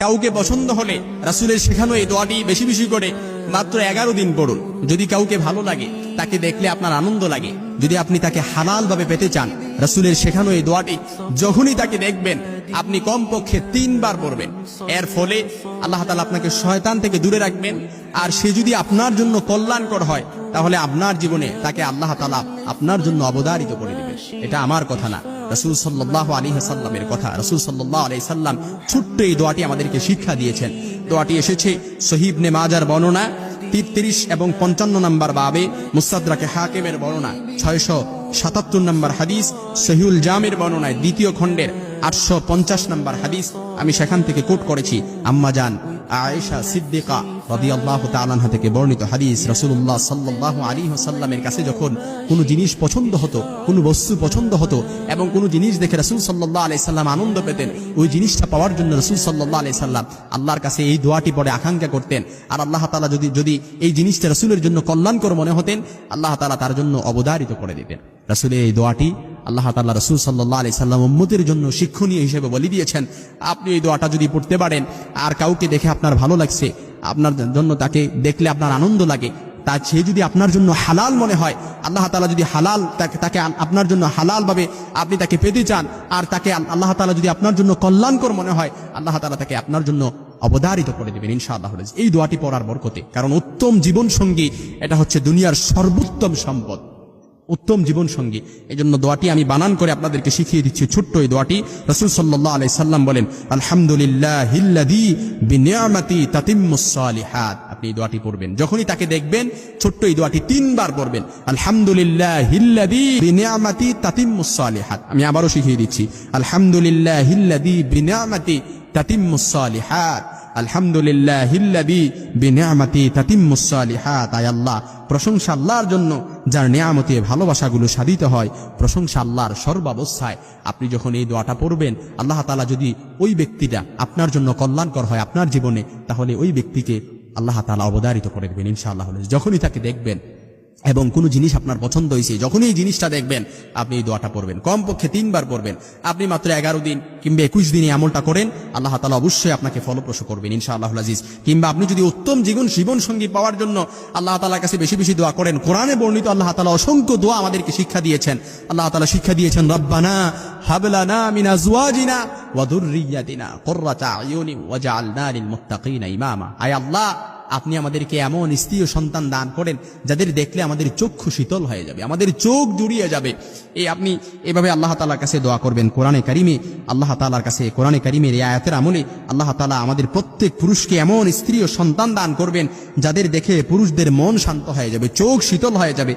কাউকে পছন্দ হলে রাসূলের শেখানো এই দোয়াটি বেশি বেশি করে মাত্র 11 দিন পড়ুন। যদি কাউকে ভালো লাগে, তাকে দেখলে আপনার আনন্দ লাগে, যদি আপনি তাকে হালাল ভাবে পেতে চান, রাসূলের শেখানো এই দোয়াটি যখনই তাকে দেখবেন আপনি কমপক্ষে 3 বার পড়বেন। এর ফলে আল্লাহ তাআলা আপনাকে শয়তান থেকে দূরে রাখবেন। আর সে যদি আপনার জন্য কল্যাণকর হয়, তাহলে আপনার জীবনে তাকে আল্লাহ তাআলা আপনার জন্য অবধারিত করে দিবেন। এটা আমার কথা না, রাসূল সাল্লাল্লাহু আলাইহি ওয়াসাল্লামের কথা। রাসূল সাল্লাল্লাহু আলাইহি সাল্লাম ছোট্ট এই দোয়াটি আমাদেরকে শিক্ষা দিয়েছেন। দোয়াটি এসেছে সহিহ ইবনে মাজার বর্ণনা 33 এবং 55 নম্বর বাবে, মুস্তাদরাকে হাকিমের বর্ণনা 677 নম্বর হাদিস, সহিহুল জামির বর্ণনায় 2য় খণ্ডের 850 নম্বর হাদিস। আমি সেখান থেকে কোট করেছি আম্মা জান আয়েশা সিদ্দিকা রাদিয়াল্লাহু তাআলা আনহা থেকে বর্ণিত হাদিস। রাসূলুল্লাহ সাল্লাল্লাহু আলাইহি ওয়াসাল্লামের কাছে যখন কোনো জিনিস পছন্দ হতো, কোনো বস্তু পছন্দ হতো এবং কোনো জিনিস দেখে রাসূল সাল্লাল্লাহু আলাইহি সাল্লাম আনন্দ পেতেন, ওই জিনিসটা পাওয়ার জন্য রাসূল সাল্লাল্লাহু আলাইহি সাল্লাম আল্লাহর কাছে এই দোয়াটি পড়ে আকাঙ্ক্ষা করতেন। আর আল্লাহ তাআলা যদি এই জিনিসটা রাসূলের জন্য কল্যাণকর মনে হতেন, আল্লাহ তাআলা তার জন্য অবধারিত করে দিতেন। রাসূলের এই দোয়াটি আল্লাহ তাআলা রাসূল সাল্লাল্লাহু আলাইহি সাল্লাম উম্মতের জন্য শিক্ষণীয় হিসেবে বলে দিয়েছেন। আপনি এই দোয়াটা যদি পড়তে পারেন, আর কাউকে দেখে আপনার ভালো লাগছে, আপনার জন্য তাকে দেখলে আপনার আনন্দ লাগে, তা সে যদি আপনার জন্য হালাল মনে হয়, আল্লাহ তাআলা যদি হালাল তাকে আপনার জন্য হালাল ভাবে আপনি তাকে পেতে চান, আর তাকে আল্লাহ তাআলা যদি আপনার জন্য কল্যাণকর মনে হয়, আল্লাহ তাআলা তাকে আপনার জন্য অবধারিত করে দেবেন ইনশাআল্লাহ এই দোয়াটি পড়ার বরকতে। কারণ উত্তম জীবন সঙ্গী এটা হচ্ছে দুনিয়ার সর্বোত্তম সম্পদ, উত্তম জীবন সঙ্গী। এই জন্য দোয়াটি আমি বানান করে আপনাদেরকে শিখিয়ে দিচ্ছি। ছোট্ট এই দোয়াটি রাসূল সাল্লাল্লাহু আলাইহি সাল্লাম বলেন, আলহামদুলিল্লাহিল্লাযী বিনিআমাতি তাতিম্মুস সালিহাত। আপনি এই দোয়াটি পড়বেন যখনই তাকে দেখবেন, ছোট্ট এই দোয়াটি 3 বার পড়বেন, আলহামদুলিল্লাহিল্লাযী বিনিআমাতি তাতিম্মুস সালিহাত। আমি আবারও শিখিয়ে দিচ্ছি, আলহামদুলিল্লাহিল্লাযী বিনিআমাতি তাতিম্মুস সালিহাত, আলহামদুলিল্লাহিল্লাযী বিনিআমাতি তাতিম্মুস সালিহাত। আয় আল্লাহ, প্রশংসা আল্লাহর জন্য যার নিয়ামতে ভালোবাসাগুলো সাধিত হয়। প্রশংসা আল্লাহর সর্বাবস্থায়। আপনি যখন এই দোয়াটা পড়বেন, আল্লাহ তাআলা যদি ওই ব্যক্তিটা আপনার জন্য কল্যাণকর হয় আপনার জীবনে, তাহলে ওই ব্যক্তিকে আল্লাহ তাআলা অবধারিত করে দেবেন ইনশাআল্লাহ। যখনই তাকে দেখবেন এবং কোনো জিনিস আপনার পছন্দ হয়েছে, যখনই এই জিনিসটা দেখবেন আপনি এই দোয়াটা পড়বেন, কমপক্ষে 3 বার পড়বেন। আপনি মাত্র 11 দিন কিংবা 21 দিনে আমলটা করেন, আল্লাহ তাআলা অবশ্যই আপনাকে ফলপ্রসূ করবেন ইনশাআল্লাহুল আজিজ। কিংবা আপনি যদি উত্তম জীবন সঙ্গী পাওয়ার জন্য আল্লাহ তাআলার কাছে বেশি বেশি দোয়া করেন, কোরআনে বর্ণিত আল্লাহ তাআলা অসংখ্য দোয়া আমাদেরকে শিক্ষা দিয়েছেন। আল্লাহ তাআলা শিক্ষা দিয়েছেন, রব্বানা হাব লানা মিন আজওয়াজিনা ওয়া যুররিয়াতিনা কুররাতা আয়ুনি ওয়াজআলনা লিল মুত্তাকিনা ইমামা। আয় আল্লাহ, আপনি আমাদেরকে এমন স্ত্রী ও সন্তান দান করেন যাদের দেখলে আমাদের চক্ষু শীতল হয়ে যাবে, আমাদের চোখ জুড়িয়ে যাবে। আপনি এভাবে আল্লাহ তাআলার কাছে দোয়া করবেন। কোরআনে কারিমে আল্লাহ তাআলার কাছে, কোরআনে কারিমের এই আয়াতের আমলে আল্লাহ তাআলা আমাদের প্রত্যেক পুরুষকে এমন স্ত্রী ও সন্তান দান করবেন যাদের দেখে পুরুষদের মন শান্ত হয়ে যাবে, চোখ শীতল হয়ে যাবে।